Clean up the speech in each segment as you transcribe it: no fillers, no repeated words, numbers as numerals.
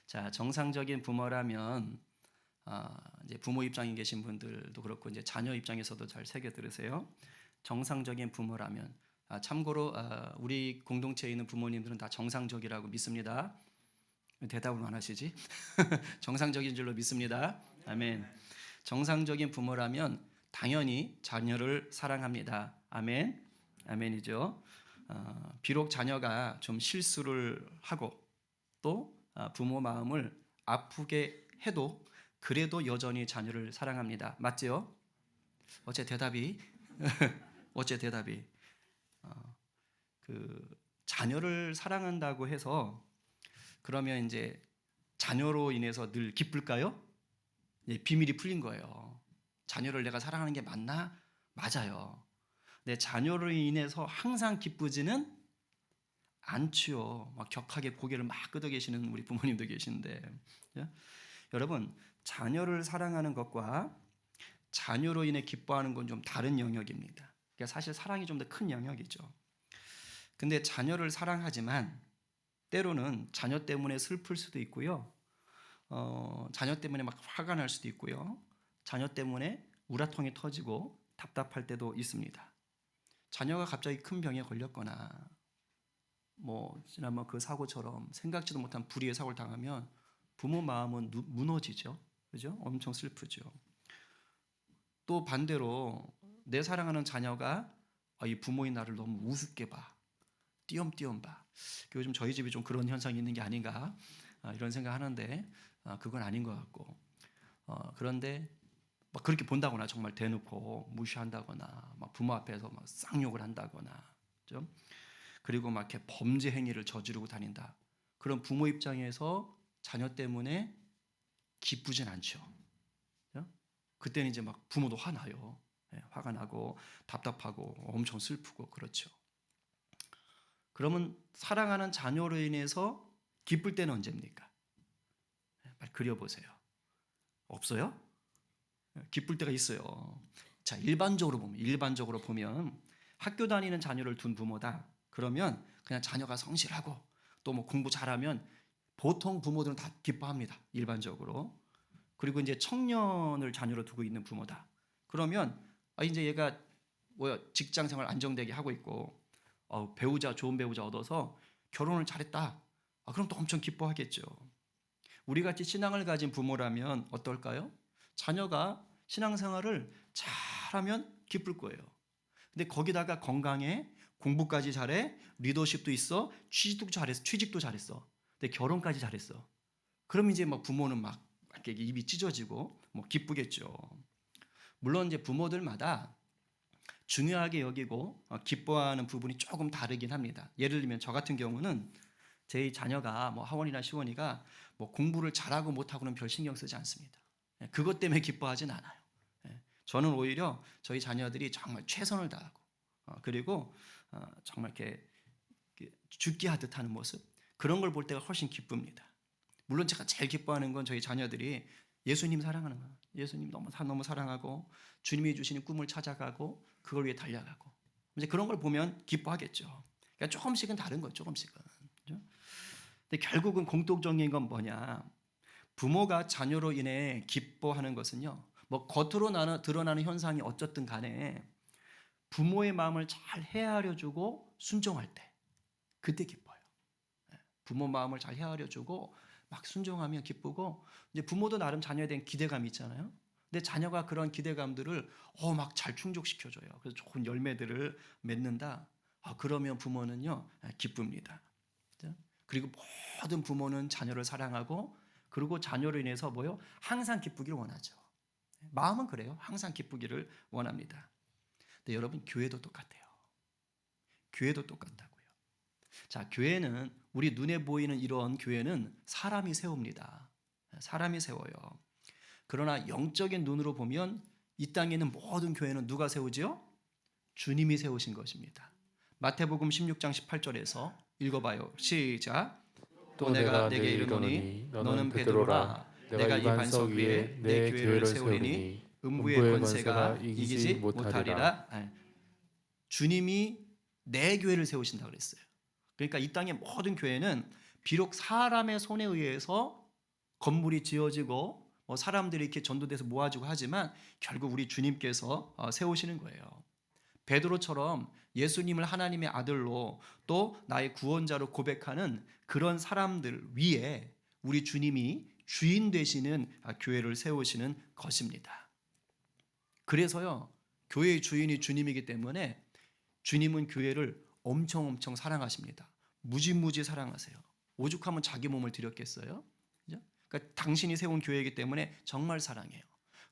자, 정상적인 부모라면 이제 부모 입장에 계신 분들도 그렇고 이제 자녀 입장에서도 잘 새겨 들으세요. 정상적인 부모라면 참고로 우리 공동체에 있는 부모님들은 다 정상적이라고 믿습니다. 대답을 안 하시지? 정상적인 줄로 믿습니다. 아멘. 정상적인 부모라면 당연히 자녀를 사랑합니다. 아멘. 아멘이죠. 비록 자녀가 좀 실수를 하고 또 부모 마음을 아프게 해도 그래도 여전히 자녀를 사랑합니다. 맞죠? 어째 대답이 그 자녀를 사랑한다고 해서 그러면 이제 자녀로 인해서 늘 기쁠까요? 비밀이 풀린 거예요. 자녀를 내가 사랑하는 게 맞나? 맞아요. 내 자녀로 인해서 항상 기쁘지는 않지요. 막 격하게 고개를 막 끄덕 계시는 우리 부모님도 계신데, 여러분 자녀를 사랑하는 것과 자녀로 인해 기뻐하는 건 좀 다른 영역입니다. 그러니까 사실 사랑이 좀 더 큰 영역이죠. 근데 자녀를 사랑하지만 때로는 자녀 때문에 슬플 수도 있고요. 자녀 때문에 막 화가 날 수도 있고요. 자녀 때문에 우라통이 터지고 답답할 때도 있습니다. 자녀가 갑자기 큰 병에 걸렸거나 지난번 그 사고처럼 생각지도 못한 불의의 사고를 당하면 부모 마음은 무너지죠. 그죠? 엄청 슬프죠. 또 반대로 내 사랑하는 자녀가 이 부모인 나를 너무 우습게 봐. 띄엄띄엄 봐. 요즘 저희 집이 좀 그런 현상이 있는 게 아닌가 이런 생각하는데 그건 아닌 것 같고 그런데 막 그렇게 본다거나 정말 대놓고 무시한다거나 막 부모 앞에서 막 쌍욕을 한다거나 좀 그리고 막 이렇게 범죄 행위를 저지르고 다닌다. 그런 부모 입장에서 자녀 때문에 기쁘진 않죠. 그때는 이제 막 부모도 화나요. 화가 나고 답답하고 엄청 슬프고 그렇죠. 그러면 사랑하는 자녀로 인해서 기쁠 때는 언제입니까? 빨리 그려보세요. 없어요? 기쁠 때가 있어요. 자, 일반적으로 보면 학교 다니는 자녀를 둔 부모다. 그러면 그냥 자녀가 성실하고 또 공부 잘하면 보통 부모들은 다 기뻐합니다. 일반적으로. 그리고 이제 청년을 자녀로 두고 있는 부모다. 그러면 이제 얘가 직장 생활 안정되게 하고 있고 좋은 배우자 얻어서 결혼을 잘했다. 그럼 또 엄청 기뻐하겠죠. 우리 같이 신앙을 가진 부모라면 어떨까요? 자녀가 신앙생활을 잘하면 기쁠 거예요. 근데 거기다가 건강해, 공부까지 잘해, 리더십도 있어, 취직도 잘했어. 근데 결혼까지 잘했어. 그럼 이제 부모는 막 이렇게 입이 찢어지고 기쁘겠죠. 물론 이제 부모들마다 중요하게 여기고 기뻐하는 부분이 조금 다르긴 합니다. 예를 들면 저 같은 경우는 제 자녀가 하원이나 시원이가 공부를 잘하고 못하고는 별 신경 쓰지 않습니다. 그것 때문에 기뻐하진 않아요. 저는 오히려 저희 자녀들이 정말 최선을 다하고 그리고 정말 이렇게 죽게 하듯 하는 모습 그런 걸 볼 때가 훨씬 기쁩니다. 물론 제가 제일 기뻐하는 건 저희 자녀들이 예수님 사랑하는 거예요. 예수님 너무 사랑하고 주님이 주시는 꿈을 찾아가고 그걸 위해 달려가고 이제 그런 걸 보면 기뻐하겠죠. 그러니까 조금씩은 다른 거죠. 조금씩은. 그렇죠? 근데 결국은 공통적인 건 뭐냐? 부모가 자녀로 인해 기뻐하는 것은요. 겉으로 드러나는 현상이 어쨌든 간에 부모의 마음을 잘 헤아려주고 순종할 때 그때 기뻐요. 부모 마음을 잘 헤아려주고 막 순종하면 기쁘고 이제 부모도 나름 자녀에 대한 기대감이 있잖아요. 근데 자녀가 그런 기대감들을 막 잘 충족시켜줘요. 그래서 좋은 열매들을 맺는다. 그러면 부모는요 기쁩니다. 그리고 모든 부모는 자녀를 사랑하고 그리고 자녀로 인해서 항상 기쁘기를 원하죠. 마음은 그래요. 항상 기쁘기를 원합니다. 근데 여러분 교회도 똑같아요. 교회도 똑같다고요. 자, 교회는 우리 눈에 보이는 이런 교회는 사람이 세웁니다. 사람이 세워요. 그러나 영적인 눈으로 보면 이 땅에 있는 모든 교회는 누가 세우지요? 주님이 세우신 것입니다. 마태복음 16장 18절에서 읽어봐요. 시작. 또 내가 내게 이르노니 너는 베드로라. 내가 이 반석 위에 내 교회를 세우리니 음부의 권세가 이기지 못하리라. 주님이 내 교회를 세우신다고 그랬어요. 그러니까 이 땅의 모든 교회는 비록 사람의 손에 의해서 건물이 지어지고 사람들이 이렇게 전도돼서 모아지고 하지만 결국 우리 주님께서 세우시는 거예요. 베드로처럼 예수님을 하나님의 아들로 또 나의 구원자로 고백하는 그런 사람들 위에 우리 주님이 주인 되시는 교회를 세우시는 것입니다. 그래서요, 교회의 주인이 주님이기 때문에 주님은 교회를 엄청 사랑하십니다. 무지무지 사랑하세요. 오죽하면 자기 몸을 드렸겠어요? 그죠? 그러니까 당신이 세운 교회이기 때문에 정말 사랑해요.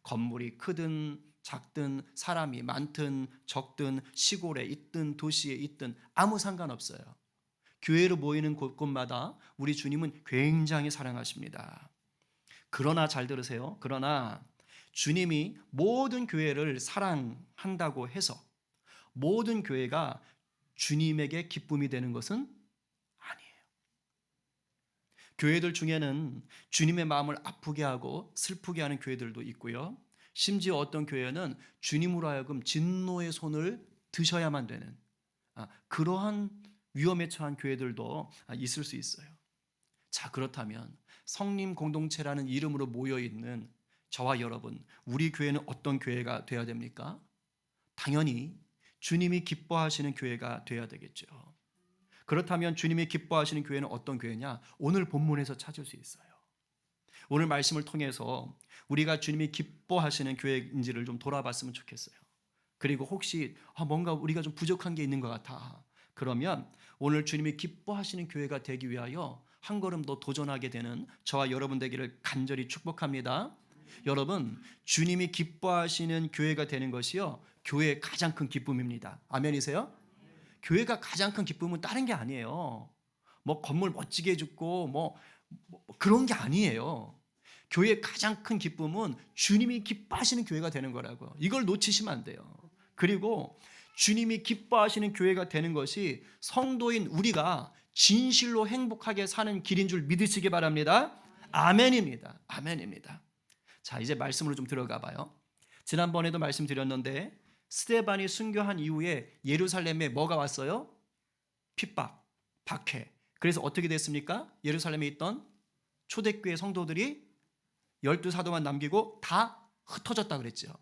건물이 크든 작든 사람이 많든 적든 시골에 있든 도시에 있든 아무 상관없어요. 교회로 모이는 곳곳마다 우리 주님은 굉장히 사랑하십니다. 그러나 잘 들으세요. 그러나 주님이 모든 교회를 사랑한다고 해서 모든 교회가 주님에게 기쁨이 되는 것은 아니에요. 교회들 중에는 주님의 마음을 아프게 하고 슬프게 하는 교회들도 있고요. 심지어 어떤 교회는 주님으로 하여금 진노의 손을 드셔야만 되는 그러한 위험에 처한 교회들도 있을 수 있어요. 자, 그렇다면 성림 공동체라는 이름으로 모여있는 저와 여러분, 우리 교회는 어떤 교회가 되어야 됩니까? 당연히 주님이 기뻐하시는 교회가 되어야 되겠죠. 그렇다면 주님이 기뻐하시는 교회는 어떤 교회냐? 오늘 본문에서 찾을 수 있어요. 오늘 말씀을 통해서 우리가 주님이 기뻐하시는 교회인지를 좀 돌아봤으면 좋겠어요. 그리고 혹시 뭔가 우리가 좀 부족한 게 있는 것 같아. 그러면 오늘 주님이 기뻐하시는 교회가 되기 위하여 한 걸음 더 도전하게 되는 저와 여러분 되기를 간절히 축복합니다. 여러분, 주님이 기뻐하시는 교회가 되는 것이요, 교회의 가장 큰 기쁨입니다. 아멘이세요? 교회가 가장 큰 기쁨은 다른 게 아니에요. 건물 멋지게 짓고 그런 게 아니에요. 교회의 가장 큰 기쁨은 주님이 기뻐하시는 교회가 되는 거라고요. 이걸 놓치시면 안 돼요. 그리고 주님이 기뻐하시는 교회가 되는 것이 성도인 우리가 진실로 행복하게 사는 길인 줄 믿으시기 바랍니다. 아멘입니다. 아멘입니다. 자, 이제 말씀으로 좀 들어가 봐요. 지난번에도 말씀드렸는데 스데반이 순교한 이후에 예루살렘에 뭐가 왔어요? 핍박, 박해. 그래서 어떻게 됐습니까? 예루살렘에 있던 초대교회 성도들이 12사도만 남기고 다 흩어졌다 그랬죠.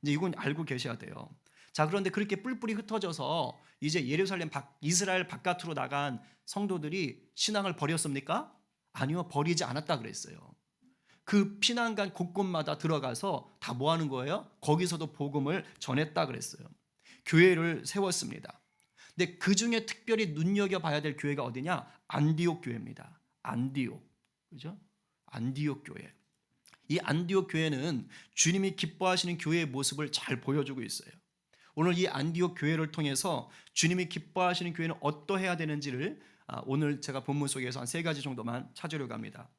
이제 이건 알고 계셔야 돼요. 자, 그런데 그렇게 뿔뿔이 흩어져서 이제 이스라엘 바깥으로 나간 성도들이 신앙을 버렸습니까? 아니요, 버리지 않았다 그랬어요. 그 피난간 곳곳마다 들어가서 다 뭐 하는 거예요? 거기서도 복음을 전했다 그랬어요. 교회를 세웠습니다. 근데 그 중에 특별히 눈여겨봐야 될 교회가 어디냐? 안디옥 교회입니다. 안디옥. 그죠? 안디옥 교회. 이 안디옥 교회는 주님이 기뻐하시는 교회의 모습을 잘 보여주고 있어요. 오늘 이 안디옥 교회를 통해서 주님이 기뻐하시는 교회는 어떠해야 되는지를 오늘 제가 본문 속에서 한 3가지 정도만 찾으려고 합니다.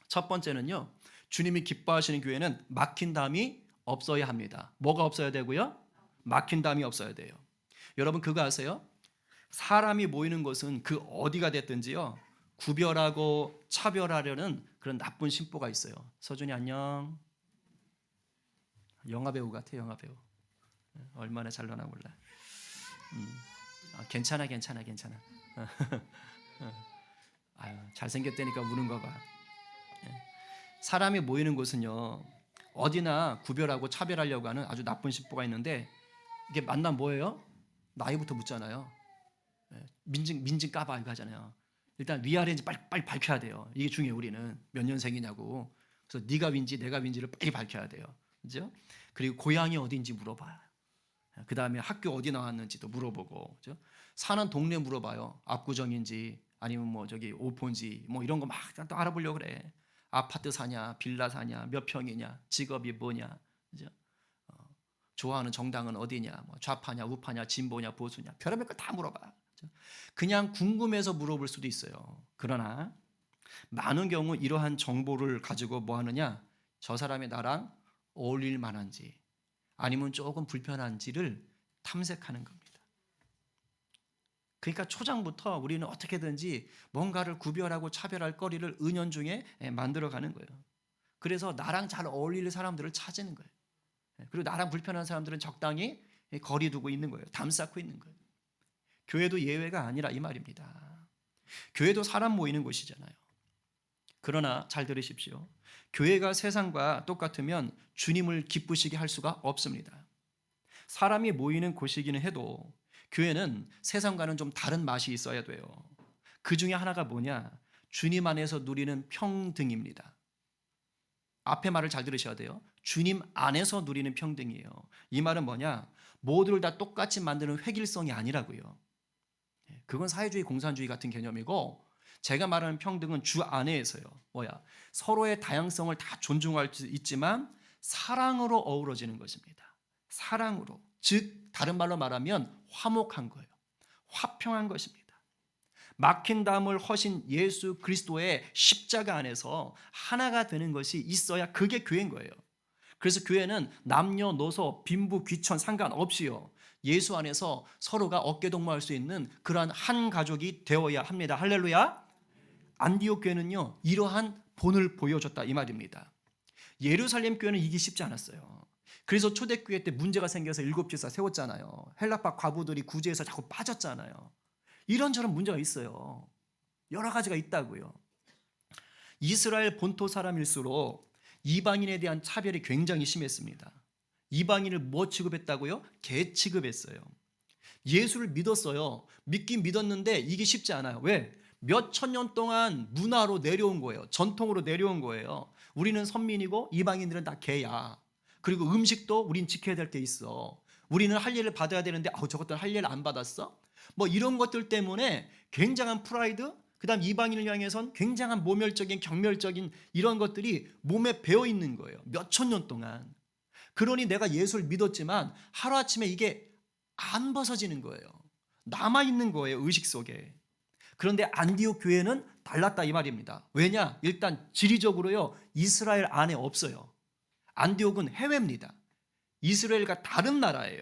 첫 번째는요, 주님이 기뻐하시는 교회는 막힌 담이 없어야 합니다. 뭐가 없어야 되고요? 막힌 담이 없어야 돼요. 여러분 그거 아세요? 사람이 모이는 곳은 그 어디가 됐든지요, 구별하고 차별하려는 그런 나쁜 심보가 있어요. 서준이 안녕. 영화배우 같아, 영화배우. 얼마나 잘나나 몰라. 괜찮아. 아유, 잘생겼다니까 우는 거 봐. 사람이 모이는 곳은요, 어디나 구별하고 차별하려고 하는 아주 나쁜 심보가 있는데, 이게 만나면 뭐예요? 나이부터 묻잖아요. 민증 까봐 이거 하잖아요. 일단 위아래인지 빨리 밝혀야 돼요. 이게 중요해요. 우리는 몇 년생이냐고. 그래서 네가 윈지 내가 윈지를 빨리 밝혀야 돼요. 그죠? 그리고 고향이 어딘지 물어봐요. 그 다음에 학교 어디 나왔는지도 물어보고, 그죠? 사는 동네 물어봐요. 압구정인지 아니면 저기 오포인지 이런 거 막 또 알아보려고 그래. 아파트 사냐, 빌라 사냐, 몇 평이냐, 직업이 뭐냐, 그죠? 좋아하는 정당은 어디냐, 좌파냐, 우파냐, 진보냐, 보수냐, 별의별 거 다 물어봐. 그죠? 그냥 궁금해서 물어볼 수도 있어요. 그러나 많은 경우 이러한 정보를 가지고 뭐 하느냐, 저 사람이 나랑 어울릴 만한지 아니면 조금 불편한지를 탐색하는 겁니다. 그러니까 초장부터 우리는 어떻게든지 뭔가를 구별하고 차별할 거리를 은연중에 만들어가는 거예요. 그래서 나랑 잘 어울릴 사람들을 찾는 거예요. 그리고 나랑 불편한 사람들은 적당히 거리 두고 있는 거예요. 담 쌓고 있는 거예요. 교회도 예외가 아니라 이 말입니다. 교회도 사람 모이는 곳이잖아요. 그러나 잘 들으십시오. 교회가 세상과 똑같으면 주님을 기쁘시게 할 수가 없습니다. 사람이 모이는 곳이기는 해도 교회는 세상과는 좀 다른 맛이 있어야 돼요. 그 중에 하나가 뭐냐? 주님 안에서 누리는 평등입니다. 앞에 말을 잘 들으셔야 돼요. 주님 안에서 누리는 평등이에요. 이 말은 뭐냐? 모두를 다 똑같이 만드는 획일성이 아니라고요. 그건 사회주의 공산주의 같은 개념이고, 제가 말하는 평등은 주 안에서요. 뭐야? 서로의 다양성을 다 존중할 수 있지만 사랑으로 어우러지는 것입니다. 사랑으로. 즉 다른 말로 말하면 화목한 거예요. 화평한 것입니다. 막힌 담을 허신 예수 그리스도의 십자가 안에서 하나가 되는 것이 있어야 그게 교회인 거예요. 그래서 교회는 남녀노소 빈부 귀천 상관없이요, 예수 안에서 서로가 어깨동무할 수 있는 그러한 한 가족이 되어야 합니다. 할렐루야. 안디옥 교회는요 이러한 본을 보여줬다 이 말입니다. 예루살렘 교회는 이기 쉽지 않았어요. 그래서 초대교회 때 문제가 생겨서 7집사 세웠잖아요. 헬라파 과부들이 구제해서 자꾸 빠졌잖아요. 이런저런 문제가 있어요. 여러 가지가 있다고요. 이스라엘 본토 사람일수록 이방인에 대한 차별이 굉장히 심했습니다. 이방인을 뭐 취급했다고요? 개 취급했어요. 예수를 믿었어요. 믿긴 믿었는데 이게 쉽지 않아요. 왜? 몇 천 년 동안 문화로 내려온 거예요. 전통으로 내려온 거예요. 우리는 선민이고 이방인들은 다 개야. 그리고 음식도 우린 지켜야 될 게 있어. 우리는 할례를 받아야 되는데 저것들은 할례를 안 받았어? 뭐 이런 것들 때문에 굉장한 프라이드, 그다음 이방인을 향해선 굉장한 모멸적인 경멸적인 이런 것들이 몸에 배어 있는 거예요. 몇 천 년 동안. 그러니 내가 예수를 믿었지만 하루아침에 이게 안 벗어지는 거예요. 남아있는 거예요, 의식 속에. 그런데 안디옥 교회는 달랐다 이 말입니다. 왜냐? 일단 지리적으로요 이스라엘 안에 없어요. 안디옥은 해외입니다. 이스라엘과 다른 나라예요.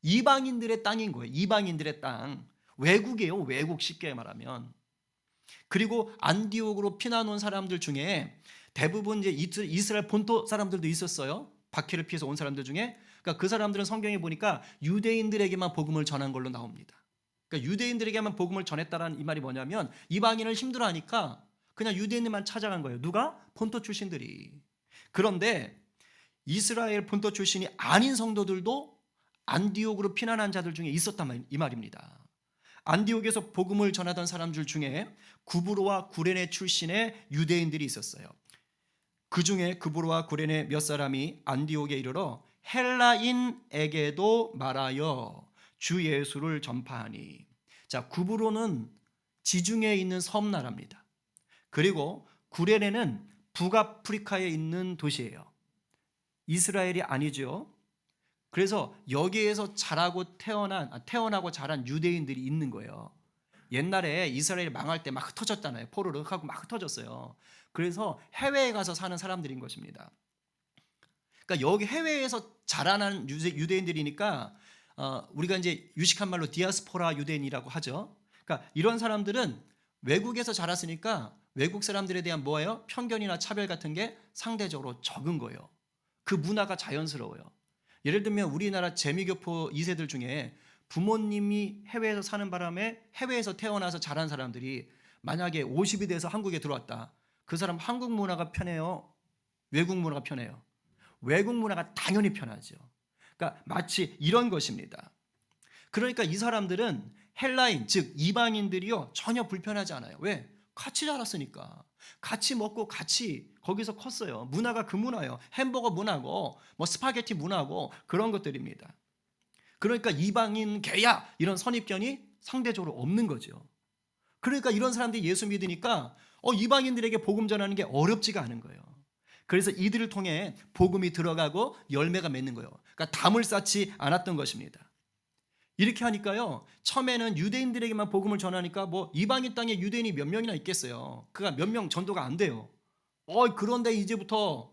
이방인들의 땅인 거예요. 이방인들의 땅. 외국이에요. 외국, 쉽게 말하면. 그리고 안디옥으로 피난 온 사람들 중에 대부분 이제 이스라엘 본토 사람들도 있었어요. 박해를 피해서 온 사람들 중에. 그러니까 그 사람들은 성경에 보니까 유대인들에게만 복음을 전한 걸로 나옵니다. 그러니까 유대인들에게만 복음을 전했다라는 이 말이 뭐냐면 이방인을 힘들어하니까 그냥 유대인들만 찾아간 거예요. 누가? 본토 출신들이. 그런데 이스라엘 본토 출신이 아닌 성도들도 안디옥으로 피난한 자들 중에 있었단 이 말입니다. 안디옥에서 복음을 전하던 사람들 중에 구브로와 구레네 출신의 유대인들이 있었어요. 그 중에 구브로와 구레네 몇 사람이 안디옥에 이르러 헬라인에게도 말하여 주 예수를 전파하니. 자, 구브로는 지중해에 있는 섬나라입니다. 그리고 구레네는 북아프리카에 있는 도시예요. 이스라엘이 아니죠. 그래서 여기에서 태어나고 자란 유대인들이 있는 거예요. 옛날에 이스라엘이 망할 때 막 흩어졌잖아요. 포로로 하고 막 흩어졌어요. 그래서 해외에 가서 사는 사람들인 것입니다. 그러니까 여기 해외에서 자라난 유대인들이니까 우리가 이제 유식한 말로 디아스포라 유대인이라고 하죠. 그러니까 이런 사람들은 외국에서 자랐으니까 외국 사람들에 대한 뭐예요? 편견이나 차별 같은 게 상대적으로 적은 거예요. 그 문화가 자연스러워요. 예를 들면 우리나라 재미교포 2세들 중에 부모님이 해외에서 사는 바람에 해외에서 태어나서 자란 사람들이 만약에 50이 돼서 한국에 들어왔다. 그 사람 한국 문화가 편해요? 외국 문화가 편해요? 외국 문화가 당연히 편하죠. 그러니까 마치 이런 것입니다. 그러니까 이 사람들은 헬라인, 즉 이방인들이요 전혀 불편하지 않아요. 왜? 같이 자랐으니까. 같이 먹고 같이 거기서 컸어요. 문화가 그 문화예요. 햄버거 문화고 뭐 스파게티 문화고 그런 것들입니다. 그러니까 이방인 개야 이런 선입견이 상대적으로 없는 거죠. 그러니까 이런 사람들이 예수 믿으니까 이방인들에게 복음 전하는 게 어렵지가 않은 거예요. 그래서 이들을 통해 복음이 들어가고 열매가 맺는 거예요. 그러니까 담을 쌓지 않았던 것입니다. 이렇게 하니까요, 처음에는 유대인들에게만 복음을 전하니까 뭐 이방인 땅에 유대인이 몇 명이나 있겠어요. 그가 몇 명 전도가 안 돼요. 그런데 이제부터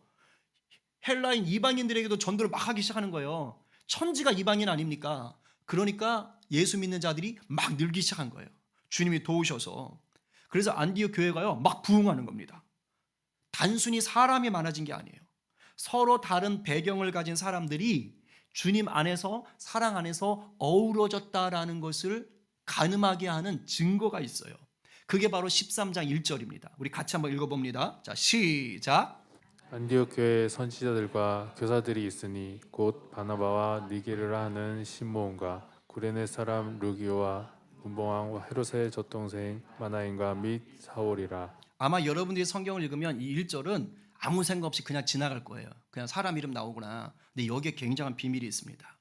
헬라인 이방인들에게도 전도를 막 하기 시작하는 거예요. 천지가 이방인 아닙니까? 그러니까 예수 믿는 자들이 막 늘기 시작한 거예요. 주님이 도우셔서. 그래서 안디옥 교회가요 막 부흥하는 겁니다. 단순히 사람이 많아진 게 아니에요. 서로 다른 배경을 가진 사람들이 주님 안에서 사랑 안에서 어우러졌다라는 것을 가늠하게 하는 증거가 있어요. 그게 바로 13장 1절입니다. 우리 같이 한번 읽어봅니다. 자, 시작. 안디옥 교회에 선지자들과 교사들이 있으니 곧 바나바와 니게르라 하는 시므온과 구레네 사람 루기오와 분봉왕 헤롯의 젖동생 마나인과 및 사울이라. 아마 여러분들이 성경을 읽으면 이 1절은 아무 생각 없이 그냥 지나갈 거예요. 그냥 사람 이름 나오구나. 근데 여기에 굉장한 비밀이 있습니다.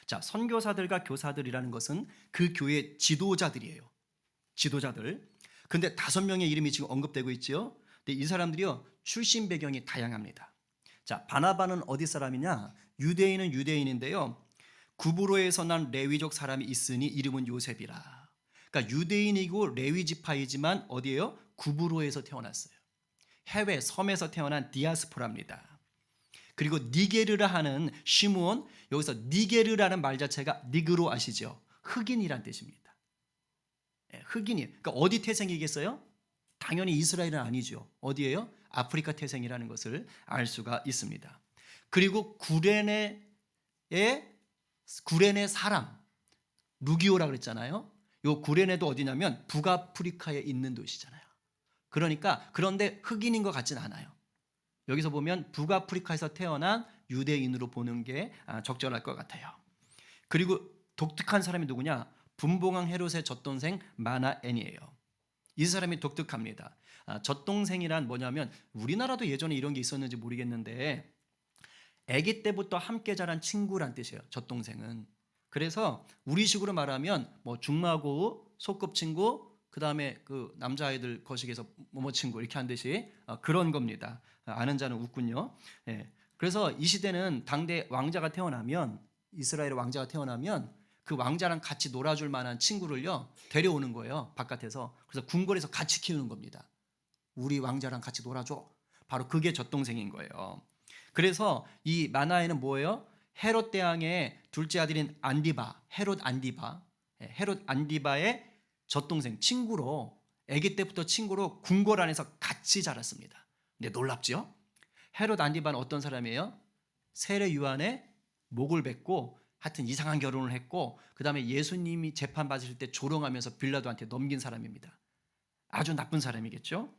자, 선교사들과 교사들이라는 것은 그 교회 지도자들이에요. 지도자들. 근데 5명의 이름이 지금 언급되고 있죠. 근데 이 사람들이요, 출신 배경이 다양합니다. 자, 바나바는 어디 사람이냐? 유대인은 유대인인데요, 구브로에서 난 레위족 사람이 있으니 이름은 요셉이라. 그러니까 유대인이고 레위 지파이지만 어디예요? 구브로에서 태어났어요. 해외 섬에서 태어난 디아스포라입니다. 그리고 니게르라 하는 시므온, 여기서 니게르라는 말 자체가 니그로 아시죠? 흑인이란 뜻입니다. 흑인이. 그러니까 어디 태생이겠어요? 당연히 이스라엘은 아니죠. 어디예요? 아프리카 태생이라는 것을 알 수가 있습니다. 그리고 구레네 사람 루기오라 그랬잖아요. 요 구레네도 어디냐면 북아프리카에 있는 도시잖아요. 그러니까 그런데 흑인인 것 같진 않아요. 여기서 보면 북아프리카에서 태어난 유대인으로 보는 게 적절할 것 같아요. 그리고 독특한 사람이 누구냐? 분봉왕 헤롯의 젖동생 마나엔이에요. 이 사람이 독특합니다. 젖동생이란 뭐냐면 우리나라도 예전에 이런 게 있었는지 모르겠는데 아기 때부터 함께 자란 친구란 뜻이에요. 젖동생은. 그래서 우리식으로 말하면 뭐 중마고 소꿉친구, 그 다음에 그 남자아이들 거식에서 뭐뭐 친구 이렇게 한 듯이 그런 겁니다. 아는 자는 웃군요. 예. 그래서 이 시대는 당대 왕자가 태어나면, 이스라엘의 왕자가 태어나면 그 왕자랑 같이 놀아줄 만한 친구를요 데려오는 거예요. 바깥에서. 그래서 궁궐에서 같이 키우는 겁니다. 우리 왕자랑 같이 놀아줘. 바로 그게 젖동생인 거예요. 그래서 이 마나에는 뭐예요? 헤롯 대왕의 둘째 아들인 안디바, 헤롯 안디바의 젖동생, 친구로, 아기 때부터 친구로 궁궐 안에서 같이 자랐습니다. 근데 놀랍죠? 헤롯 안디바는 어떤 사람이에요? 세례 요한의 목을 뱉고 하여튼 이상한 결혼을 했고, 그 다음에 예수님이 재판 받으실 때 조롱하면서 빌라도한테 넘긴 사람입니다. 아주 나쁜 사람이겠죠?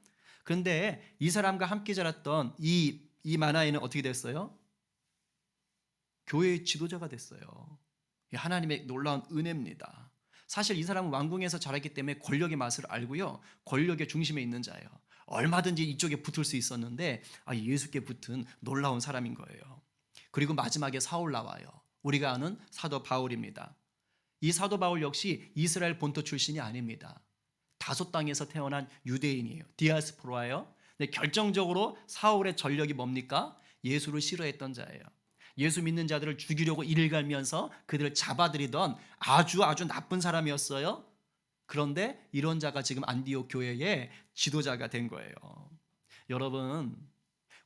그런데 이 사람과 함께 자랐던 이 마나에는 어떻게 됐어요? 교회의 지도자가 됐어요. 하나님의 놀라운 은혜입니다. 사실 이 사람은 왕궁에서 자랐기 때문에 권력의 맛을 알고요, 권력의 중심에 있는 자예요. 얼마든지 이쪽에 붙을 수 있었는데 예수께 붙은 놀라운 사람인 거예요. 그리고 마지막에 사울 나와요. 우리가 아는 사도 바울입니다. 이 사도 바울 역시 이스라엘 본토 출신이 아닙니다. 다소 땅에서 태어난 유대인이에요. 디아스포라예요. 근데 결정적으로 사울의 전력이 뭡니까? 예수를 싫어했던 자예요. 예수 믿는 자들을 죽이려고 이를 갈면서 그들을 잡아들이던 아주 나쁜 사람이었어요. 그런데 이런 자가 지금 안디옥 교회의 지도자가 된 거예요. 여러분,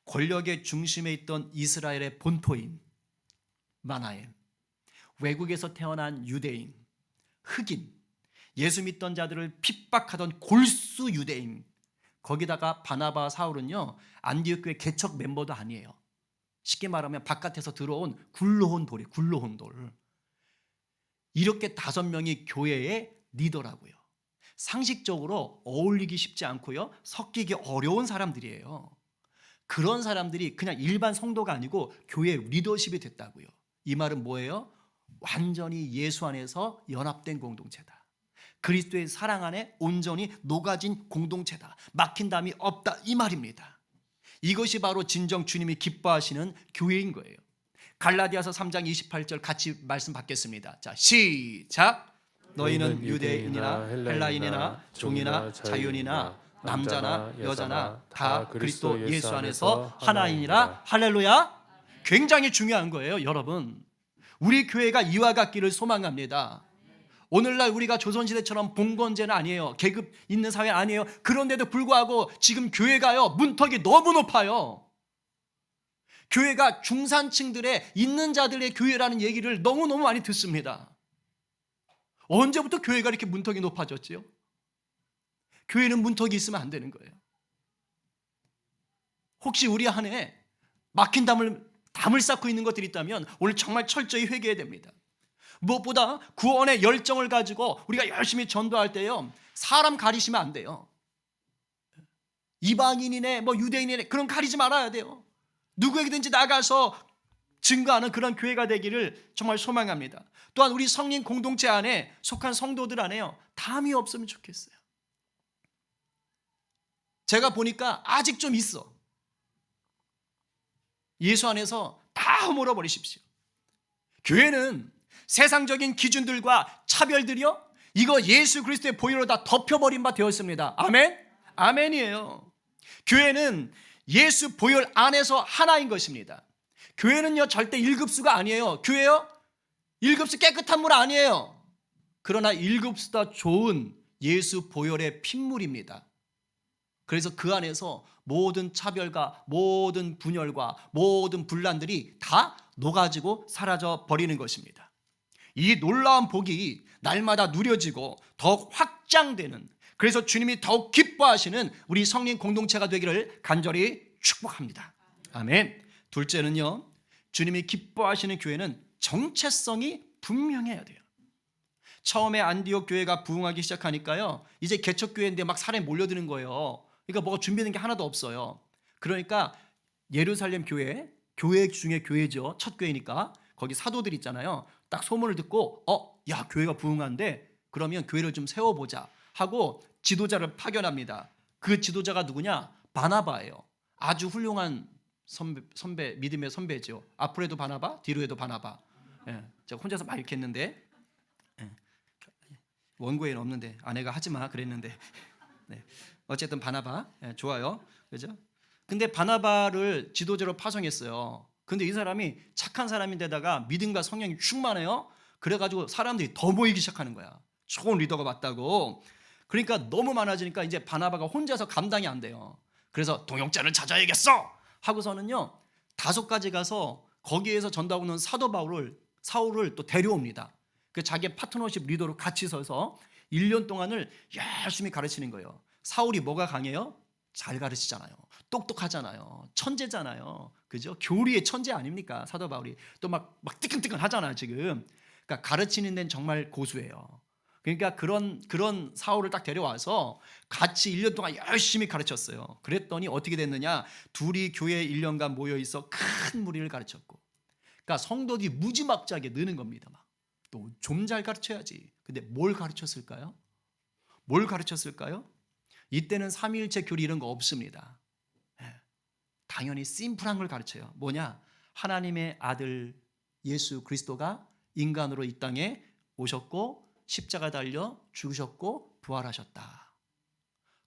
권력의 중심에 있던 이스라엘의 본토인 마나엔, 외국에서 태어난 유대인, 흑인, 예수 믿던 자들을 핍박하던 골수 유대인, 거기다가 바나바와 사울은요 안디옥 교회 개척 멤버도 아니에요. 쉽게 말하면 바깥에서 들어온 굴러온 돌이에요. 굴러온 돌. 이렇게 5명이 교회의 리더라고요. 상식적으로 어울리기 쉽지 않고요, 섞이기 어려운 사람들이에요. 그런 사람들이 그냥 일반 성도가 아니고 교회 리더십이 됐다고요. 이 말은 뭐예요? 완전히 예수 안에서 연합된 공동체다. 그리스도의 사랑 안에 온전히 녹아진 공동체다. 막힌 담이 없다, 이 말입니다. 이것이 바로 진정 주님이 기뻐하시는 교회인 거예요. 갈라디아서 3장 28절 같이 말씀 받겠습니다. 자, 시작. 너희는 유대인이나 헬라인이나 종이나 자유인이나 남자나 여자나 다 그리스도 예수 안에서 하나이니라. 할렐루야. 굉장히 중요한 거예요, 여러분. 우리 교회가 이와 같기를 소망합니다. 오늘날 우리가 조선시대처럼 봉건제는 아니에요. 계급 있는 사회 아니에요. 그런데도 불구하고 지금 교회가요 문턱이 너무 높아요. 교회가 중산층들의 있는 자들의 교회라는 얘기를 너무너무 많이 듣습니다. 언제부터 교회가 이렇게 문턱이 높아졌지요? 교회는 문턱이 있으면 안 되는 거예요. 혹시 우리 안에 막힌 담을 쌓고 있는 것들이 있다면 오늘 정말 철저히 회개해야 됩니다. 무엇보다 구원의 열정을 가지고 우리가 열심히 전도할 때요, 사람 가리시면 안 돼요. 이방인이네 뭐 유대인이네 그런 가리지 말아야 돼요. 누구에게든지 나가서 증거하는 그런 교회가 되기를 정말 소망합니다. 또한 우리 성린 공동체 안에 속한 성도들 안에요, 담이 없으면 좋겠어요. 제가 보니까 아직 좀 있어. 예수 안에서 다 허물어 버리십시오. 교회는 세상적인 기준들과 차별들이요, 이거 예수 그리스도의 보혈로 다 덮여버린 바 되었습니다. 아멘? 아멘이에요. 교회는 예수 보혈 안에서 하나인 것입니다. 교회는요 절대 1급수가 아니에요. 교회요 1급수 깨끗한 물 아니에요. 그러나 1급수보다 좋은 예수 보혈의 핏물입니다. 그래서 그 안에서 모든 차별과 모든 분열과 모든 분란들이 다 녹아지고 사라져 버리는 것입니다. 이 놀라운 복이 날마다 누려지고 더욱 확장되는, 그래서 주님이 더욱 기뻐하시는 우리 성린 공동체가 되기를 간절히 축복합니다. 아멘. 둘째는요, 주님이 기뻐하시는 교회는 정체성이 분명해야 돼요. 처음에 안디옥 교회가 부흥하기 시작하니까요, 이제 개척교회인데 막 사람이 몰려드는 거예요. 그러니까 뭐가 준비된 게 하나도 없어요. 그러니까 예루살렘 교회 중에 교회죠. 첫 교회니까 거기 사도들 있잖아요. 딱 소문을 듣고 야 교회가 부흥한데 그러면 교회를 좀 세워보자 하고 지도자를 파견합니다. 그 지도자가 누구냐? 바나바예요. 아주 훌륭한 선배, 믿음의 선배죠. 앞으로 해도 바나바, 뒤로 해도 바나바. 예, 제가 혼자서 막 이렇게 했는데, 예, 원고에는 없는데 아내가 하지마 그랬는데, 네. 어쨌든 바나바, 예, 좋아요, 그죠? 근데 바나바를 지도자로 파송했어요. 근데 이 사람이 착한 사람인데다가 믿음과 성령이 충만해요. 그래가지고 사람들이 더 모이기 시작하는 거야. 좋은 리더가 맞다고. 그러니까 너무 많아지니까 이제 바나바가 혼자서 감당이 안 돼요. 그래서 동역자를 찾아야겠어 하고서는요 5가지 가서 거기에서 전도하고 있는 사도 사울을 또 데려옵니다. 그 자기 파트너십 리더로 같이 서서 1년 동안을 열심히 가르치는 거예요. 사울이 뭐가 강해요? 잘 가르치잖아요. 똑똑하잖아요. 천재잖아요. 그죠? 교리의 천재 아닙니까? 사도 바울이 또 막 뜨끈뜨끈 하잖아요, 지금. 그러니까 가르치는 데는 정말 고수예요. 그러니까 그런 사울을 딱 데려와서 같이 1년 동안 열심히 가르쳤어요. 그랬더니 어떻게 됐느냐? 둘이 교회에 1년간 모여 있어 큰 무리를 가르쳤고. 그러니까 성도들이 무지막지하게 느는 겁니다. 또 좀 잘 가르쳐야지. 근데 뭘 가르쳤을까요? 뭘 가르쳤을까요? 이때는 삼위일체 교리 이런 거 없습니다. 당연히 심플한 걸 가르쳐요. 뭐냐? 하나님의 아들 예수 그리스도가 인간으로 이 땅에 오셨고 십자가 달려 죽으셨고 부활하셨다.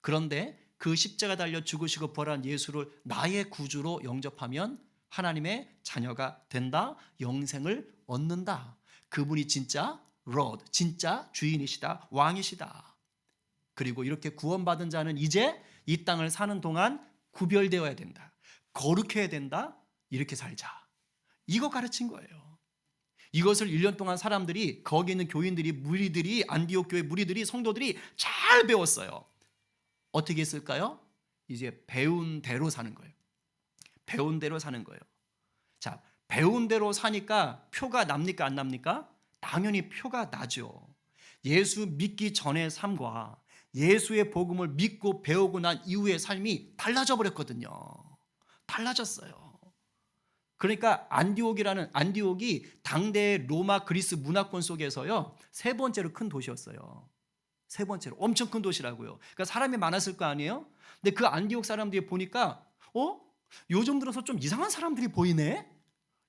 그런데 그 십자가 달려 죽으시고 부활한 예수를 나의 구주로 영접하면 하나님의 자녀가 된다. 영생을 얻는다. 그분이 진짜 Lord, 진짜 주인이시다. 왕이시다. 그리고 이렇게 구원받은 자는 이제 이 땅을 사는 동안 구별되어야 된다. 거룩해야 된다. 이렇게 살자. 이거 가르친 거예요. 이것을 1년 동안 사람들이, 거기 있는 교인들이, 무리들이, 안디옥 교회 무리들이, 성도들이 잘 배웠어요. 어떻게 했을까요? 이제 배운 대로 사는 거예요. 배운 대로 사는 거예요. 자, 배운 대로 사니까 표가 납니까 안 납니까? 당연히 표가 나죠. 예수 믿기 전의 삶과 예수의 복음을 믿고 배우고 난 이후의 삶이 달라져 버렸거든요. 달라졌어요. 그러니까 안디옥이 당대의 로마 그리스 문화권 속에서요 3번째로 큰 도시였어요. 3번째로 엄청 큰 도시라고요. 그러니까 사람이 많았을 거 아니에요? 근데 그 안디옥 사람들이 보니까 요즘 들어서 좀 이상한 사람들이 보이네.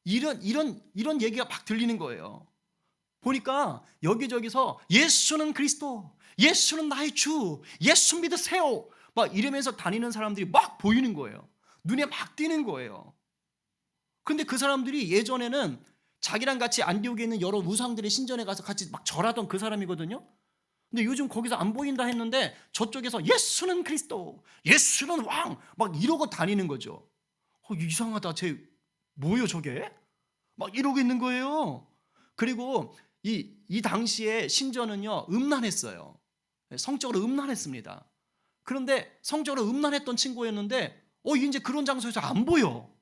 이런 얘기가 막 들리는 거예요. 보니까 여기저기서 예수는 그리스도, 예수는 나의 주, 예수 믿으세요 막 이러면서 다니는 사람들이 막 보이는 거예요. 눈에 막 띄는 거예요. 근데 그 사람들이 예전에는 자기랑 같이 안디옥에 있는 여러 우상들의 신전에 가서 같이 막 절하던 그 사람이거든요. 근데 요즘 거기서 안 보인다 했는데 저쪽에서 예수는 그리스도, 예수는 왕 막 이러고 다니는 거죠. 이상하다. 쟤 뭐예요 저게? 막 이러고 있는 거예요. 그리고 이 당시에 신전은요 음란했어요. 성적으로 음란했습니다. 그런데 성적으로 음란했던 친구였는데 이제 그런 장소에서 안 보여.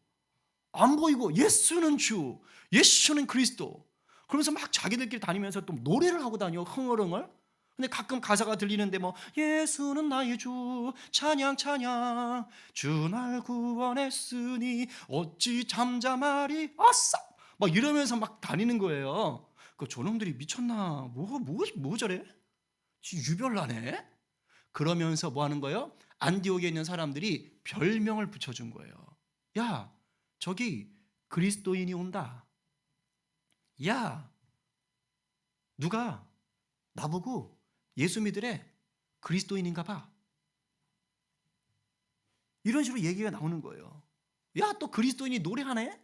안 보이고 예수는 주, 예수는 그리스도. 그러면서 막 자기들끼리 다니면서 또 노래를 하고 다녀. 흥얼흥얼. 근데 가끔 가사가 들리는데 뭐 예수는 나의 주 찬양 찬양 주 날 구원했으니 어찌 잠잠하리 아싸 막 이러면서 막 다니는 거예요. 그 저놈들이 미쳤나? 뭐 저래? 유별나네. 그러면서 뭐 하는 거예요? 안디옥에 있는 사람들이 별명을 붙여준 거예요. 야, 저기 그리스도인이 온다. 야, 누가 나보고 예수 믿으래? 그리스도인인가 봐. 이런 식으로 얘기가 나오는 거예요. 야, 또 그리스도인이 노래하네?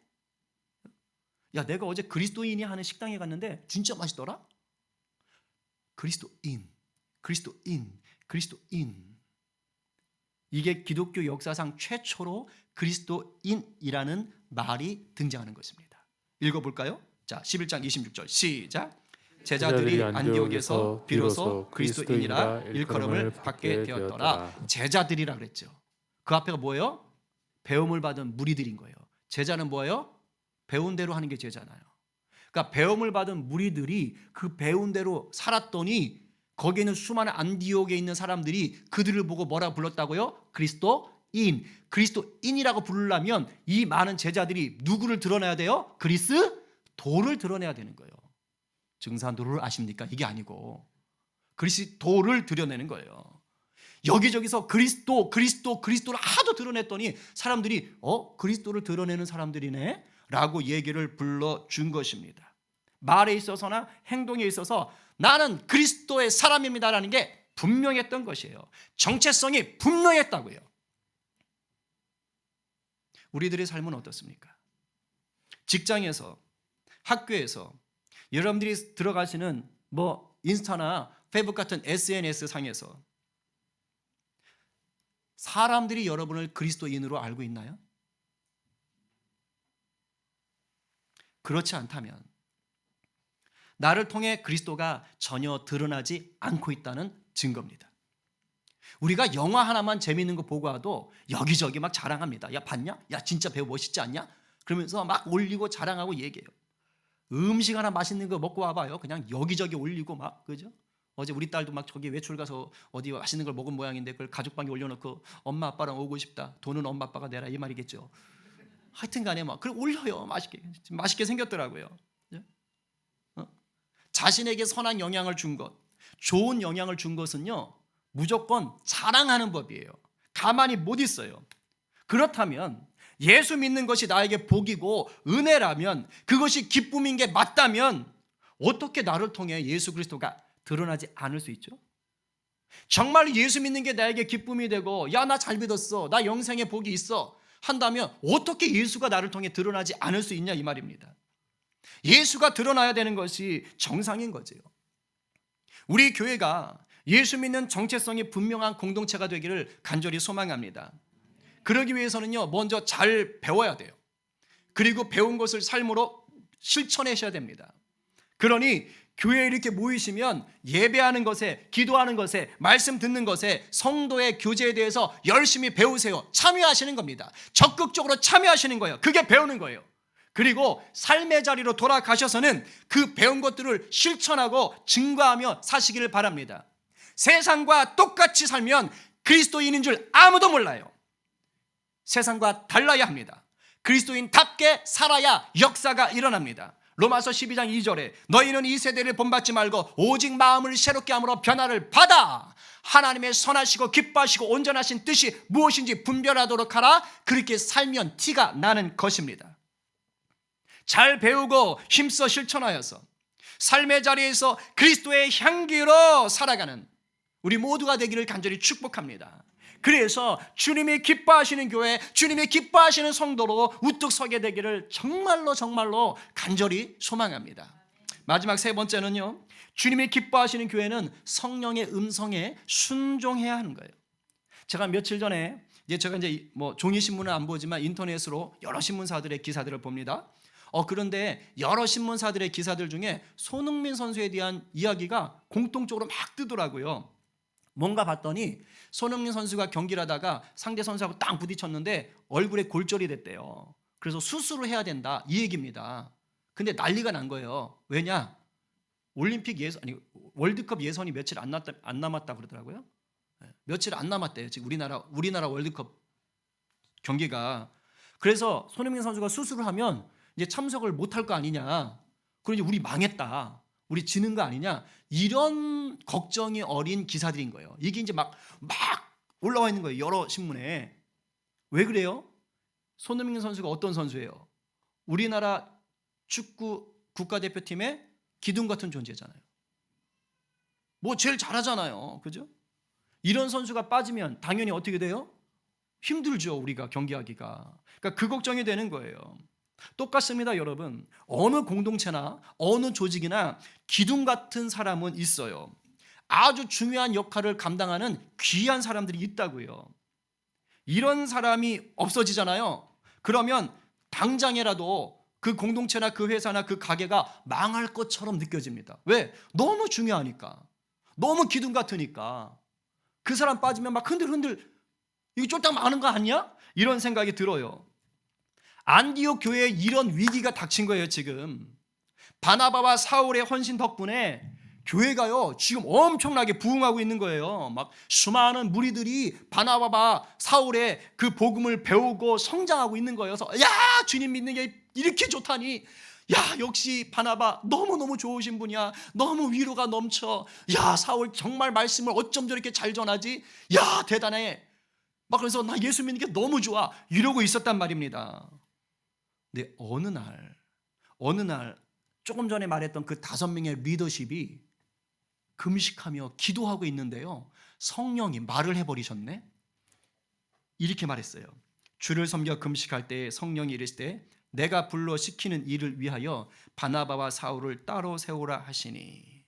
야, 내가 어제 그리스도인이 하는 식당에 갔는데 진짜 맛있더라? 그리스도인, 그리스도인, 그리스도인. 이게 기독교 역사상 최초로 그리스도인이라는 말이 등장하는 것입니다. 읽어볼까요? 자, 11장 26절 시작. 제자들이 안디옥에서 비로소 그리스도인이라 일컬음을 받게 되었더라. 제자들이라 그랬죠. 그 앞에가 뭐예요? 배움을 받은 무리들인 거예요. 제자는 뭐예요? 배운 대로 하는 게 제자나요. 그러니까 배움을 받은 무리들이 그 배운 대로 살았더니 거기에 있는 수많은 안디옥에 있는 사람들이 그들을 보고 뭐라고 불렀다고요? 그리스도인. 그리스도인이라고 부르려면 이 많은 제자들이 누구를 드러내야 돼요? 그리스도를 드러내야 되는 거예요. 증산도를 아십니까? 이게 아니고 그리스도를 드러내는 거예요. 여기저기서 그리스도를 하도 드러냈더니 사람들이 그리스도를 드러내는 사람들이네 라고 얘기를 불러준 것입니다. 말에 있어서나 행동에 있어서 나는 그리스도의 사람입니다라는 게 분명했던 것이에요. 정체성이 분명했다고요. 우리들의 삶은 어떻습니까? 직장에서, 학교에서 여러분들이 들어가시는 뭐 인스타나 페이북 같은 SNS 상에서 사람들이 여러분을 그리스도인으로 알고 있나요? 그렇지 않다면 나를 통해 그리스도가 전혀 드러나지 않고 있다는 증거입니다. 우리가 영화 하나만 재미있는 거 보고 와도 여기저기 막 자랑합니다. 야, 봤냐? 야, 진짜 배우 멋있지 않냐? 그러면서 막 올리고 자랑하고 얘기해요. 음식 하나 맛있는 거 먹고 와봐요. 그냥 여기저기 올리고 막, 그죠? 어제 우리 딸도 막 저기 외출 가서 어디 맛있는 걸 먹은 모양인데 그걸 가족방에 올려놓고 엄마 아빠랑 오고 싶다. 돈은 엄마 아빠가 내라 이 말이겠죠. 하여튼 간에 막 그걸 올려요. 맛있게 생겼더라고요. 자신에게 선한 영향을 준 것, 좋은 영향을 준 것은요 무조건 자랑하는 법이에요. 가만히 못 있어요. 그렇다면 예수 믿는 것이 나에게 복이고 은혜라면, 그것이 기쁨인 게 맞다면 어떻게 나를 통해 예수 그리스도가 드러나지 않을 수 있죠? 정말 예수 믿는 게 나에게 기쁨이 되고 야, 나 잘 믿었어, 나 영생의 복이 있어 한다면 어떻게 예수가 나를 통해 드러나지 않을 수 있냐 이 말입니다. 예수가 드러나야 되는 것이 정상인 거죠. 우리 교회가 예수 믿는 정체성이 분명한 공동체가 되기를 간절히 소망합니다. 그러기 위해서는요 먼저 잘 배워야 돼요. 그리고 배운 것을 삶으로 실천하셔야 됩니다. 그러니 교회에 이렇게 모이시면 예배하는 것에, 기도하는 것에, 말씀 듣는 것에, 성도의 교제에 대해서 열심히 배우세요. 참여하시는 겁니다. 적극적으로 참여하시는 거예요. 그게 배우는 거예요. 그리고 삶의 자리로 돌아가셔서는 그 배운 것들을 실천하고 증거하며 사시기를 바랍니다. 세상과 똑같이 살면 그리스도인인 줄 아무도 몰라요. 세상과 달라야 합니다. 그리스도인답게 살아야 역사가 일어납니다. 로마서 12장 2절에 너희는 이 세대를 본받지 말고 오직 마음을 새롭게 함으로 변화를 받아 하나님의 선하시고 기뻐하시고 온전하신 뜻이 무엇인지 분별하도록 하라. 그렇게 살면 티가 나는 것입니다. 잘 배우고 힘써 실천하여서 삶의 자리에서 그리스도의 향기로 살아가는 우리 모두가 되기를 간절히 축복합니다. 그래서 주님이 기뻐하시는 교회, 주님이 기뻐하시는 성도로 우뚝 서게 되기를 정말로 간절히 소망합니다. 마지막 세 번째는요, 주님이 기뻐하시는 교회는 성령의 음성에 순종해야 하는 거예요. 제가 며칠 전에 제가 뭐 종이 신문은 안 보지만 인터넷으로 여러 신문사들의 기사들을 봅니다. 그런데 여러 신문사들의 기사들 중에 손흥민 선수에 대한 이야기가 공통적으로 막 뜨더라고요. 뭔가 봤더니 손흥민 선수가 경기를 하다가 상대 선수하고 딱 부딪혔는데 얼굴에 골절이 됐대요. 그래서 수술을 해야 된다 이 얘기입니다. 근데 난리가 난 거예요. 왜냐? 올림픽 월드컵 예선이 며칠 안 남았다 그러더라고요. 며칠 안 남았대요. 지금 우리나라 월드컵 경기가. 그래서 손흥민 선수가 수술을 하면 이제 참석을 못할 거 아니냐. 그러니 우리 망했다. 우리 지는 거 아니냐. 이런 걱정이 어린 기사들인 거예요. 이게 이제 막 올라와 있는 거예요. 여러 신문에. 왜 그래요? 손흥민 선수가 어떤 선수예요? 우리나라 축구 국가대표팀의 기둥 같은 존재잖아요. 뭐 제일 잘하잖아요. 그죠? 이런 선수가 빠지면 당연히 어떻게 돼요? 힘들죠. 우리가 경기하기가. 그러니까 그 걱정이 되는 거예요. 똑같습니다, 여러분. 어느 공동체나 어느 조직이나 기둥 같은 사람은 있어요. 아주 중요한 역할을 감당하는 귀한 사람들이 있다고요. 이런 사람이 없어지잖아요. 그러면 당장이라도 그 공동체나 그 회사나 그 가게가 망할 것처럼 느껴집니다. 왜? 너무 중요하니까. 너무 기둥 같으니까. 그 사람 빠지면 막 흔들흔들 이거 쫄딱 망하는 거 아니야? 이런 생각이 들어요. 안디옥 교회에 이런 위기가 닥친 거예요. 지금 바나바와 사울의 헌신 덕분에 교회가요 지금 엄청나게 부흥하고 있는 거예요. 막 수많은 무리들이 바나바와 사울의 그 복음을 배우고 성장하고 있는 거예요. 그래서 야, 주님 믿는 게 이렇게 좋다니, 야, 역시 바나바 너무너무 좋으신 분이야. 너무 위로가 넘쳐. 야, 사울 정말 말씀을 어쩜 저렇게 잘 전하지? 야, 대단해. 막 그래서 나 예수 믿는 게 너무 좋아 이러고 있었단 말입니다. 근데 어느 날 조금 전에 말했던 그 5명의 리더십이 금식하며 기도하고 있는데요, 성령이 말을 해버리셨네. 이렇게 말했어요. 주를 섬겨 금식할 때 성령이 이르시되 내가 불러 시키는 일을 위하여 바나바와 사울을 따로 세우라 하시니.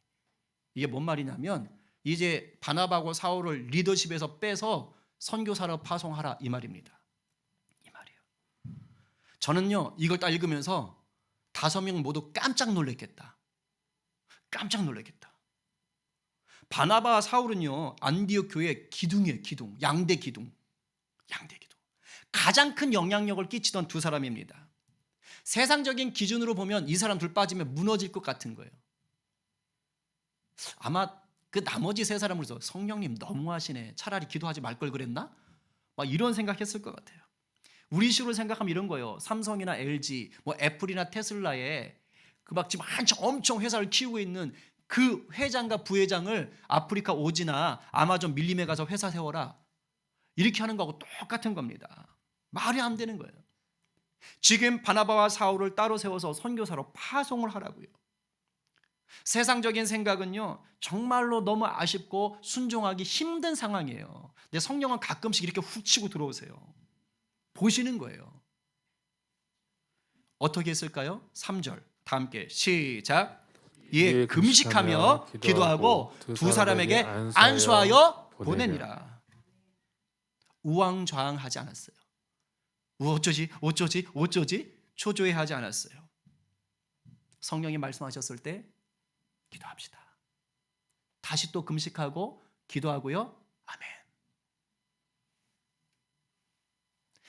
이게 뭔 말이냐면 이제 바나바와 사울을 리더십에서 빼서 선교사로 파송하라 이 말입니다. 이 말이에요. 저는요 이걸 딱 읽으면서 5명 모두 깜짝 놀랐겠다. 깜짝 놀랐겠다. 바나바와 사울은요 안디옥 교회 기둥이에요. 기둥. 양대 기둥. 가장 큰 영향력을 끼치던 두 사람입니다. 세상적인 기준으로 보면 이 사람 둘 빠지면 무너질 것 같은 거예요. 아마 그 나머지 3사람으로서 성령님 너무하시네, 차라리 기도하지 말 걸 그랬나? 막 이런 생각했을 것 같아요. 우리 식으로 생각하면 이런 거예요. 삼성이나 LG, 뭐 애플이나 테슬라에 그 막 지금 한참 엄청 회사를 키우고 있는 그 회장과 부회장을 아프리카 오지나 아마존 밀림에 가서 회사 세워라 이렇게 하는 거하고 똑같은 겁니다. 말이 안 되는 거예요. 지금 바나바와 사울을 따로 세워서 선교사로 파송을 하라고요. 세상적인 생각은요 정말로 너무 아쉽고 순종하기 힘든 상황이에요. 근데 성령은 가끔씩 이렇게 훅 치고 들어오세요. 보시는 거예요. 어떻게 했을까요? 3절 다 함께 시작. 예, 금식하며 기도하고 두 사람에게 안수하여 보내니라. 우왕좌왕하지 않았어요. 어쩌지 초조해하지 않았어요. 성령이 말씀하셨을 때 기도합시다. 다시 또 금식하고 기도하고요. 아멘.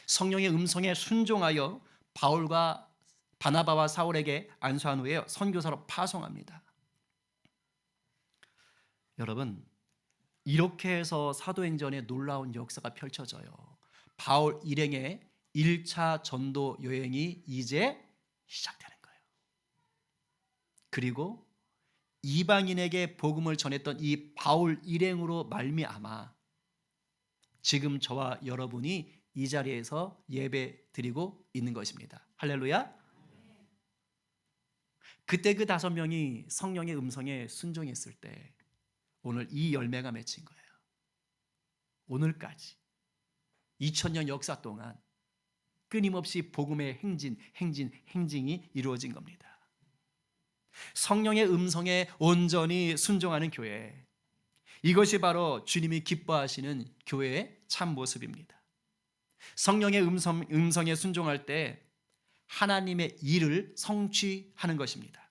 성령의 음성에 순종하여 바울과 바나바와 사울에게 안수한 후에 선교사로 파송합니다. 여러분, 이렇게 해서 사도행전의 놀라운 역사가 펼쳐져요. 바울 일행의 1차 전도 여행이 이제 시작되는 거예요. 그리고 이방인에게 복음을 전했던 이 바울 일행으로 말미암아 지금 저와 여러분이 이 자리에서 예배 드리고 있는 것입니다. 할렐루야. 그때 그 5명이 성령의 음성에 순종했을 때 오늘 이 열매가 맺힌 거예요. 오늘까지 2000년 역사 동안 끊임없이 복음의 행진이 이루어진 겁니다. 성령의 음성에 온전히 순종하는 교회, 이것이 바로 주님이 기뻐하시는 교회의 참 모습입니다. 성령의 음성에 순종할 때 하나님의 일을 성취하는 것입니다.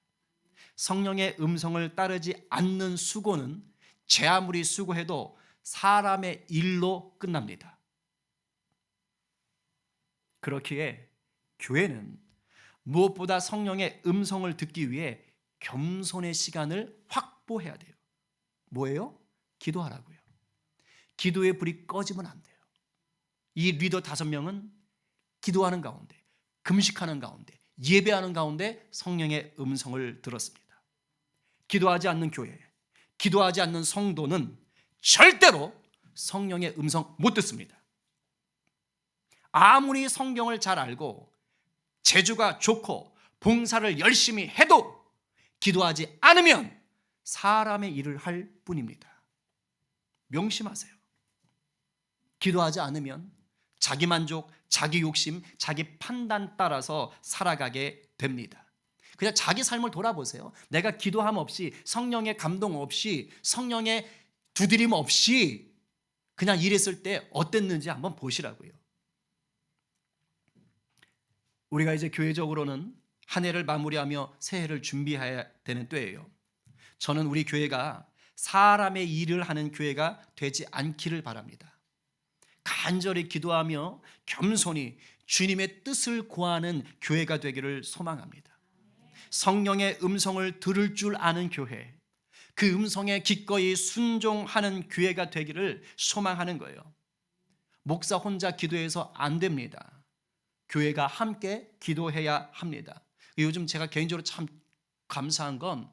성령의 음성을 따르지 않는 수고는 제 아무리 수고해도 사람의 일로 끝납니다. 그렇기에 교회는 무엇보다 성령의 음성을 듣기 위해 겸손의 시간을 확보해야 돼요. 뭐예요? 기도하라고요. 기도의 불이 꺼지면 안 돼요. 이 리더 5명은 기도하는 가운데, 금식하는 가운데, 예배하는 가운데 성령의 음성을 들었습니다. 기도하지 않는 교회, 기도하지 않는 성도는 절대로 성령의 음성 못 듣습니다. 아무리 성경을 잘 알고 재주가 좋고 봉사를 열심히 해도 기도하지 않으면 사람의 일을 할 뿐입니다. 명심하세요. 기도하지 않으면 자기 만족, 자기 욕심, 자기 판단 따라서 살아가게 됩니다. 그냥 자기 삶을 돌아보세요. 내가 기도함 없이, 성령의 감동 없이, 성령의 두드림 없이 그냥 일했을 때 어땠는지 한번 보시라고요. 우리가 이제 교회적으로는 한 해를 마무리하며 새해를 준비해야 되는 때예요. 저는 우리 교회가 사람의 일을 하는 교회가 되지 않기를 바랍니다. 간절히 기도하며 겸손히 주님의 뜻을 구하는 교회가 되기를 소망합니다. 성령의 음성을 들을 줄 아는 교회, 그 음성에 기꺼이 순종하는 교회가 되기를 소망하는 거예요. 목사 혼자 기도해서 안 됩니다. 교회가 함께 기도해야 합니다. 요즘 제가 개인적으로 참 감사한 건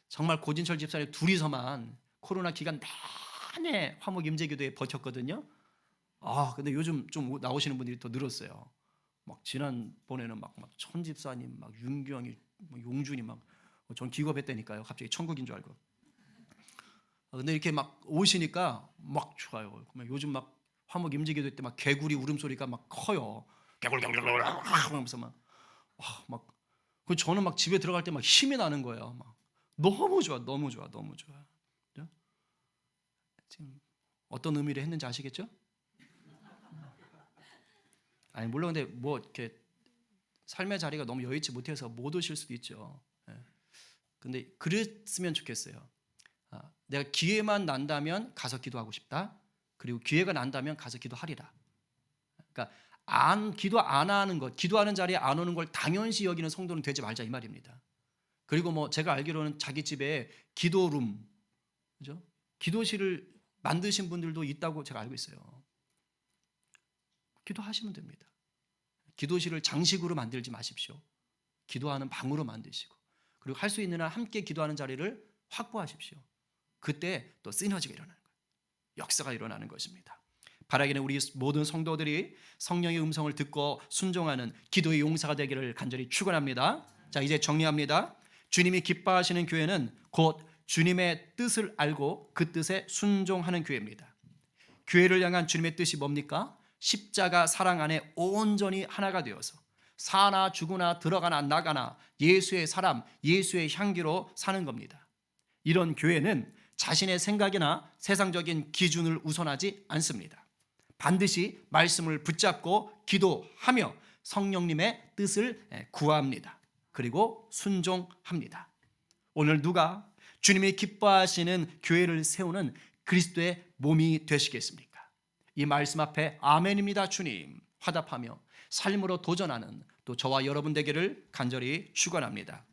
정말 고진철 집사님 둘이서만 코로나 기간 내내 화목 임재기도에 버텼거든요. 근데 요즘 좀 나오시는 분들이 더 늘었어요. 막 지난번에는 막 천 집사님, 막 윤경이, 용준이 전 기겁했다니까요. 갑자기 천국인 줄 알고. 근데 이렇게 막 오시니까 막 좋아요. 요즘 막 화목 임재기도 때 막 개구리 울음소리가 막 커요. 개굴개굴개굴 하면서 막 저는 막 집에 들어갈 때 막 힘이 나는 거예요. 막 너무 좋아, 너무 좋아, 너무 좋아. 지금 어떤 의미로 했는지 아시겠죠? 아니 물론 근데 뭐 이렇게 삶의 자리가 너무 여의치 못해서 못 오실 수도 있죠. 근데 그랬으면 좋겠어요. 내가 기회만 난다면 가서 기도하고 싶다. 그리고 기회가 난다면 가서 기도하리라. 그러니까 기도 안 하는 것, 기도하는 자리에 안 오는 걸 당연시 여기는 성도는 되지 말자 이 말입니다. 그리고 뭐 제가 알기로는 자기 집에 기도룸, 그죠? 기도실을 만드신 분들도 있다고 제가 알고 있어요. 기도하시면 됩니다. 기도실을 장식으로 만들지 마십시오. 기도하는 방으로 만드시고, 그리고 할 수 있는 한 함께 기도하는 자리를 확보하십시오. 그때 또 시너지가 일어나는 거예요. 역사가 일어나는 것입니다. 바라기는 우리 모든 성도들이 성령의 음성을 듣고 순종하는 기도의 용사가 되기를 간절히 축원합니다. 자, 이제 정리합니다. 주님이 기뻐하시는 교회는 곧 주님의 뜻을 알고 그 뜻에 순종하는 교회입니다. 교회를 향한 주님의 뜻이 뭡니까? 십자가 사랑 안에 온전히 하나가 되어서 사나 죽으나 들어가나 나가나 예수의 사람, 예수의 향기로 사는 겁니다. 이런 교회는 자신의 생각이나 세상적인 기준을 우선하지 않습니다. 반드시 말씀을 붙잡고 기도하며 성령님의 뜻을 구합니다. 그리고 순종합니다. 오늘 누가 주님이 기뻐하시는 교회를 세우는 그리스도의 몸이 되시겠습니까? 이 말씀 앞에 아멘입니다 주님 화답하며 삶으로 도전하는 또 저와 여러분 되기를 간절히 축원합니다.